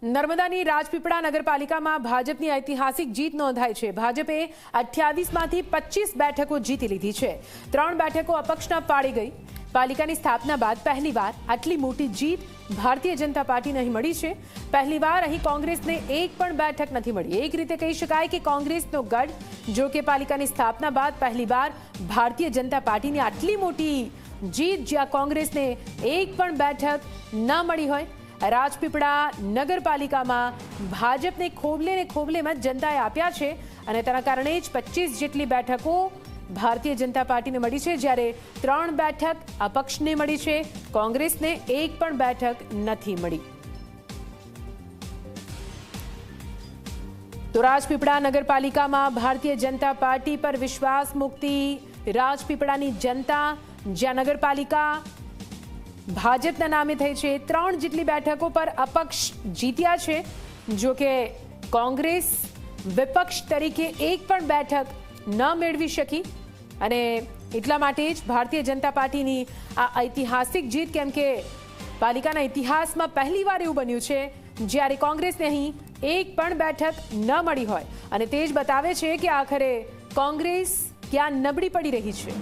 નર્મદાની રાજપીપળા નગરપાલિકામાં ભાજપની ઐતિહાસિક જીત નોંધાઈ છે। ભાજપે 28માંથી 25 બેઠકો જીતી લીધી છે। 3 બેઠકો અપક્ષના પાડી ગઈ। પાલિકાની સ્થાપના બાદ પહેલીવાર આટલી મોટી જીત ભારતીય જનતા પાર્ટીને અહીં મળી છે। પહેલીવાર અહીં કોંગ્રેસને એક પણ બેઠક નથી મળી। એક રીતે કહી શકાય કે કોંગ્રેસનો ગઢ જો કે પાલિકાની સ્થાપના બાદ પહેલીવાર ભારતીય જનતા પાર્ટીની આટલી મોટી જીત જ્યાં કોંગ્રેસને એક પણ બેઠક ન મળી હોય। રાજપીપળા નગરપાલિકામાં ભાજપને ખોબલે જનતાએ આપ્યા છે અને તેના કારણે જ 25 જેટલી બેઠકો ભારતીય જનતા પાર્ટીને મળી છે, જ્યારે 3 બેઠક અપક્ષને મળી છે। કોંગ્રેસને એક પણ બેઠક નથી મળી। તો રાજપીપળા નગરપાલિકામાં ભારતીય જનતા પાર્ટી પર વિશ્વાસ મૂકતી રાજપીપળાની જનતા, જ્યાં નગરપાલિકા ભાજપના નામે થઈ છે। 3 જેટલી બેઠકો પર અપક્ષ જીત્યા છે, જો કે કોંગ્રેસ વિપક્ષ તરીકે એક પણ બેઠક ન મેળવી શકી અને એટલા માટે જ ભારતીય જનતા પાર્ટીની આ ઐતિહાસિક જીત, કેમ કે પાલિકાના ઇતિહાસમાં પહેલીવાર એવું બન્યું છે જ્યારે કોંગ્રેસને અહીં એક પણ બેઠક ન મળી હોય અને તે જ બતાવે છે કે આખરે કોંગ્રેસ ક્યાં નબળી પડી રહી છે।